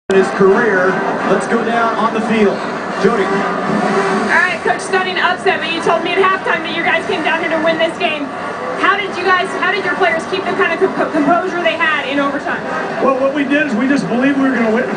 in his career. Let's go down on the field. Jody. All right, Coach, stunning upset, but you told me at halftime that you guys came down here to win this game. How did your players keep the kind of composure they had in overtime? Well, what we did is we just believed we were going to win.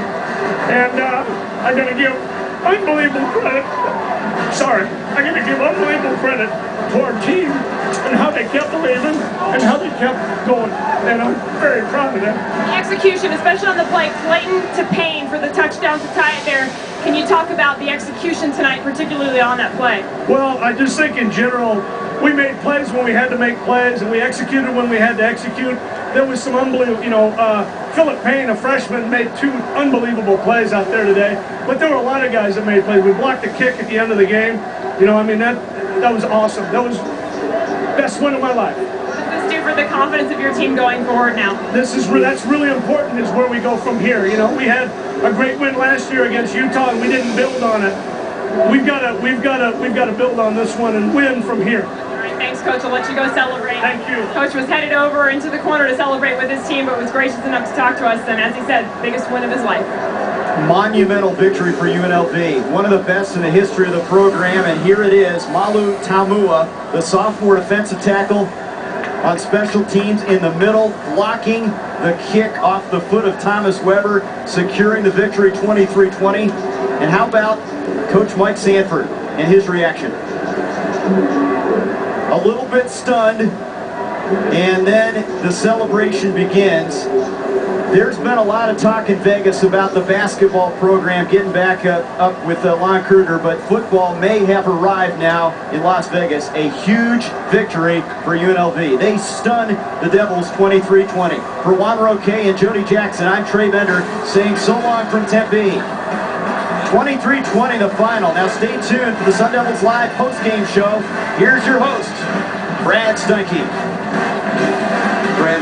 And I'm going to give unbelievable credit. I'm going to give unbelievable credit to our team and how they kept believing and how they kept going. And I'm very proud of them. The execution, especially on the play, Clayton to Payne for the touchdown to tie it there. Can you talk about the execution tonight, particularly on that play? Well, I just think in general, we made plays when we had to make plays, and we executed when we had to execute. There was some unbelievable, Philip Payne, a freshman, made 2 unbelievable plays out there today. But there were a lot of guys that made plays. We blocked a kick at the end of the game. That was awesome. That was the best win of my life. What does this do for the confidence of your team going forward now? That's really important. Is where we go from here. We had a great win last year against Utah, and we didn't build on it. We've got to build on this one and win from here. Thanks, Coach. I'll let you go celebrate. Thank you. Coach was headed over into the corner to celebrate with his team, but was gracious enough to talk to us, and as he said, biggest win of his life. Monumental victory for UNLV. One of the best in the history of the program, and here it is. Malu Taumua, the sophomore defensive tackle on special teams in the middle, blocking the kick off the foot of Thomas Weber, securing the victory 23-20. And how about Coach Mike Sanford and his reaction? A little bit stunned, and then the celebration begins. There's been a lot of talk in Vegas about the basketball program getting back up with Lon Kruger, but football may have arrived now in Las Vegas. A huge victory for UNLV. They stunned the Devils 23-20. For Juan Roque and Jody Jackson, I'm Trey Bender saying so long from Tempe. 23-20 the final. Now stay tuned for the Sun Devils Live post-game show. Here's your host, Brad Steinke. Brad.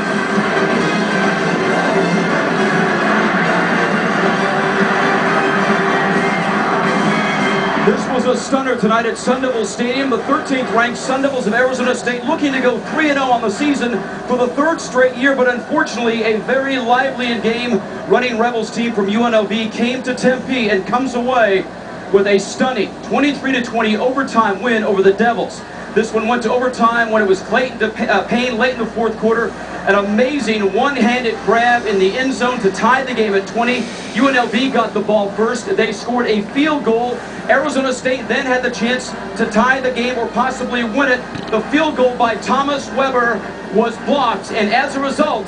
This was a stunner tonight at Sun Devils Stadium. The 13th ranked Sun Devils of Arizona State looking to go 3-0 on the season for the 3rd straight year, but unfortunately a very lively and game-running Rebels team from UNLV came to Tempe and comes away with a stunning 23-20 overtime win over the Devils. This one went to overtime when it was Clayton to Payne late in the 4th quarter. An amazing one-handed grab in the end zone to tie the game at 20. UNLV got the ball first. They scored a field goal. Arizona State then had the chance to tie the game or possibly win it. The field goal by Thomas Weber was blocked, and as a result,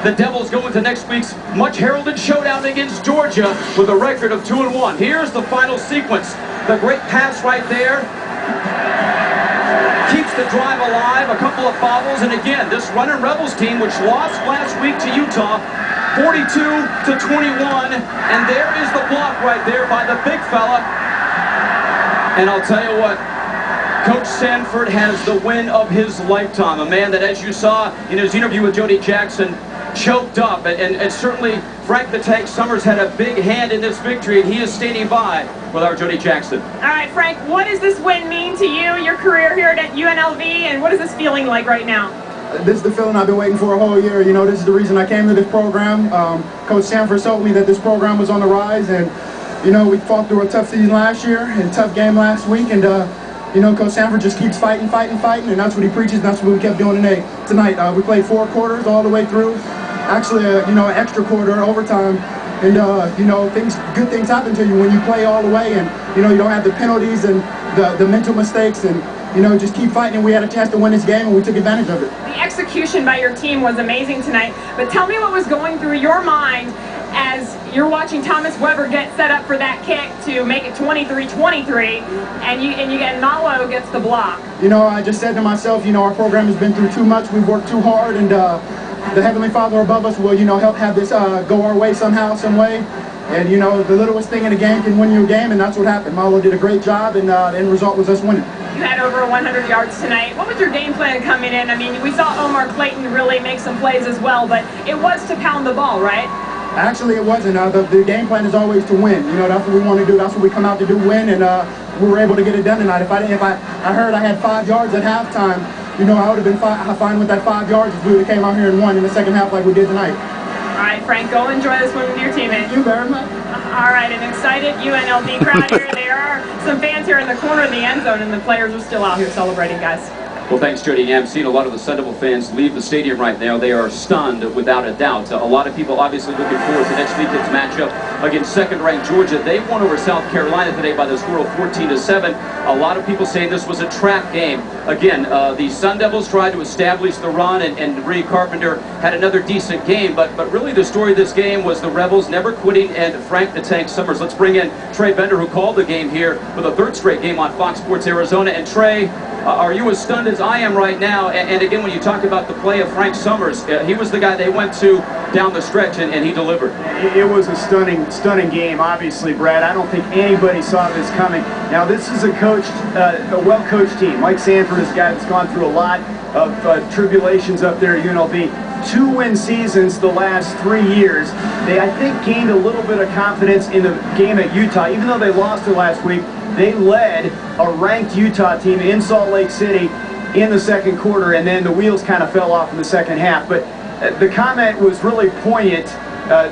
the Devils go into next week's much-heralded showdown against Georgia with a record of 2-1. Here's the final sequence. The great pass right there keeps the drive alive, a couple of bobbles, and again, this running Rebels team, which lost last week to Utah, 42-21, and there is the block right there by the big fella. And I'll tell you what, Coach Sanford has the win of his lifetime. A man that, as you saw in his interview with Jody Jackson, choked up. And certainly Frank the Tank Summers had a big hand in this victory, and he is standing by with our Jody Jackson. All right, Frank, what does this win mean to you, your career here at UNLV, and what is this feeling like right now? This is the feeling I've been waiting for a whole year. This is the reason I came to this program. Coach Sanford told me that this program was on the rise, and we fought through a tough season last year and a tough game last week, and Coach Sanford just keeps fighting, and that's what he preaches, and that's what we kept doing tonight. We played 4 quarters all the way through. Actually, an extra quarter, overtime, and good things happen to you when you play all the way, and you don't have the penalties and the mental mistakes, and just keep fighting. And we had a chance to win this game, and we took advantage of it. The execution by your team was amazing tonight, but tell me what was going through your mind as you're watching Thomas Weber get set up for that kick to make it 23-23, and Malo gets the block. I just said to myself, our program has been through too much. We've worked too hard, and the Heavenly Father above us will, help have this go our way somehow, some way. And, the littlest thing in a game can win you a game, and that's what happened. Malo did a great job, and the end result was us winning. You had over 100 yards tonight. What was your game plan coming in? I mean, we saw Omar Clayton really make some plays as well, but it was to pound the ball, right? Actually, it wasn't. The game plan is always to win. That's what we want to do. That's what we come out to do, win, and we were able to get it done tonight. If I heard I had 5 yards at halftime, I would have been fine with that 5 yards if we would have came out here and won in the second half like we did tonight. right, Frank, go enjoy this one with your teammates. Thank you very much. All right, an excited UNLV crowd here. There are some fans here in the corner of the end zone, and the players are still out here celebrating, guys. Well, thanks, Jody. Yeah, I'm seeing a lot of the Sun Devil fans leave the stadium right now. They are stunned, without a doubt. A lot of people obviously looking forward to next weekend's matchup against second-ranked Georgia. They won over South Carolina today by the score of 14-7. A lot of people saying this was a trap game. Again, the Sun Devils tried to establish the run, and Rudy Carpenter had another decent game. But really the story of this game was the Rebels never quitting and Frank the Tank Summers. Let's bring in Trey Bender, who called the game here for the third straight game on Fox Sports Arizona. And Trey, are you as stunned as I am right now? And again, when you talk about the play of Frank Summers, he was the guy they went to down the stretch, and he delivered. It was a stunning game, obviously, Brad. I don't think anybody saw this coming. Now, this is a well-coached team. Mike Sanford is a guy that's gone through a lot of tribulations up there at UNLV. 2-win seasons the last 3 years. They, I think, gained a little bit of confidence in the game at Utah. Even though they lost it last week, they led a ranked Utah team in Salt Lake City in the second quarter, and then the wheels kind of fell off in the second half. But the comment was really poignant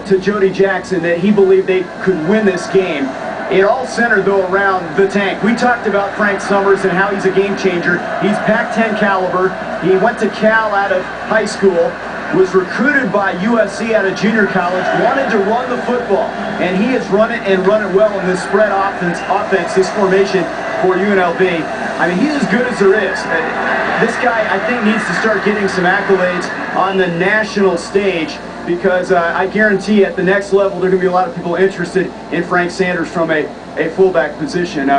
to Jody Jackson that he believed they could win this game. It all centered, though, around the Tank. We talked about Frank Summers and how he's a game changer. He's Pac-10 caliber. He went to Cal out of high school, was recruited by USC out of junior college, wanted to run the football, and he has run it and run it well in this spread offense, this formation for UNLV. I mean, he's as good as there is. This guy, I think, needs to start getting some accolades on the national stage, because I guarantee at the next level there are going to be a lot of people interested in Frank Sanders from a fullback position.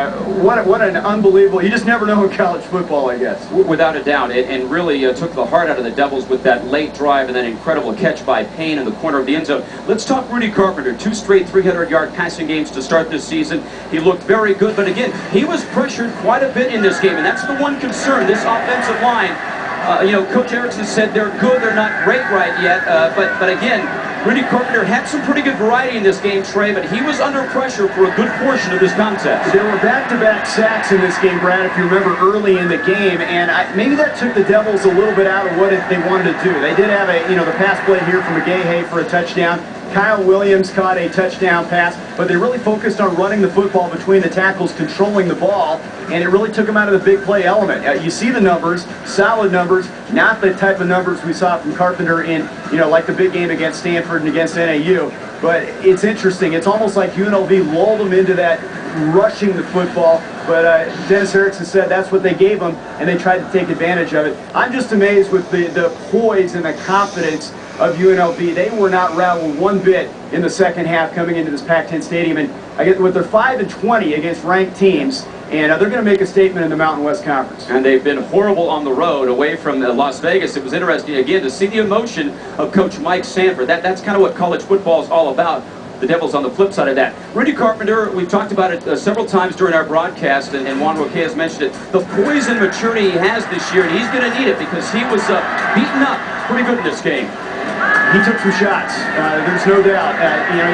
What an unbelievable, you just never know in college football, I guess. Without a doubt, and really took the heart out of the Devils with that late drive and that incredible catch by Payne in the corner of the end zone. Let's talk Rudy Carpenter. 2 straight 300-yard passing games to start this season. He looked very good, but again, he was pressured quite a bit in this game, and that's the one concern, this offensive line. You know, Coach Erickson said they're good, they're not great right yet, but again, Rudy Carpenter had some pretty good variety in this game, Trey, but he was under pressure for a good portion of this contest. There were back-to-back sacks in this game, Brad, if you remember early in the game, and maybe that took the Devils a little bit out of what they wanted to do. They did have the pass play here from McGahey for a touchdown. Kyle Williams caught a touchdown pass, but they really focused on running the football between the tackles, controlling the ball, and it really took them out of the big play element. You see the numbers, solid numbers, not the type of numbers we saw from Carpenter in, like the big game against Stanford and against NAU. But it's interesting. It's almost like UNLV lulled them into that rushing the football, but Dennis Erickson said that's what they gave them, and they tried to take advantage of it. I'm just amazed with the poise and the confidence of UNLV. They were not rattled one bit in the second half coming into this Pac-10 stadium, and I get with their 5-20 against ranked teams, and they're going to make a statement in the Mountain West Conference. And they've been horrible on the road away from Las Vegas. It was interesting, again, to see the emotion of Coach Mike Sanford. That's kind of what college football is all about. The Devils on the flip side of that. Rudy Carpenter, we've talked about it several times during our broadcast, and Juan Roque has mentioned it. The poise and maturity he has this year, and he's going to need it because he was beaten up pretty good in this game. He took some shots, there's no doubt.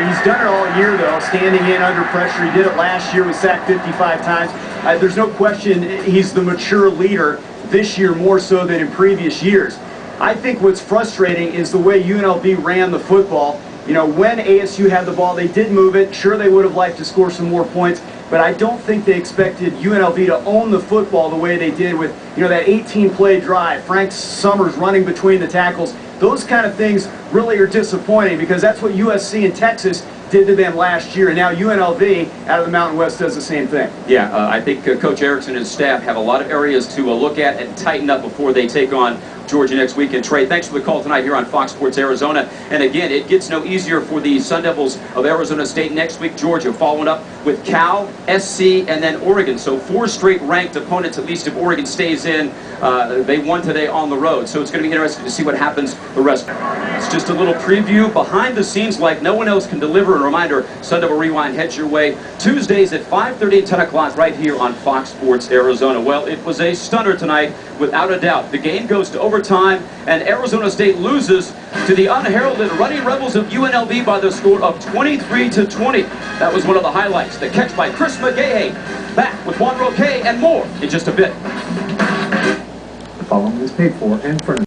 He's done it all year, though, standing in under pressure. He did it last year, was sacked 55 times. There's no question he's the mature leader this year more so than in previous years. I think what's frustrating is the way UNLV ran the football. When ASU had the ball, they did move it. Sure, they would have liked to score some more points, but I don't think they expected UNLV to own the football the way they did with, that 18-play drive. Frank Summers running between the tackles. Those kind of things really are disappointing because that's what USC and Texas did to them last year, and now UNLV out of the Mountain West does the same thing. Yeah, I think Coach Erickson and his staff have a lot of areas to look at and tighten up before they take on Georgia next week. And Trey, thanks for the call tonight here on Fox Sports Arizona. And again, it gets no easier for the Sun Devils of Arizona State next week. Georgia following up with Cal, SC, and then Oregon. So 4 straight ranked opponents, at least if Oregon stays in. They won today on the road. So it's going to be interesting to see what happens the rest. It's just a little preview behind the scenes like no one else can deliver. And a reminder, Sun Devil Rewind heads your way Tuesdays at 5:30 and 10 o'clock right here on Fox Sports Arizona. Well, it was a stunner tonight, without a doubt. The game goes to overtime, and Arizona State loses to the unheralded Running Rebels of UNLV by the score of 23-20. That was one of the highlights. The catch by Chris McGahey. Back with Juan Roque and more in just a bit. The following is paid for and furnished.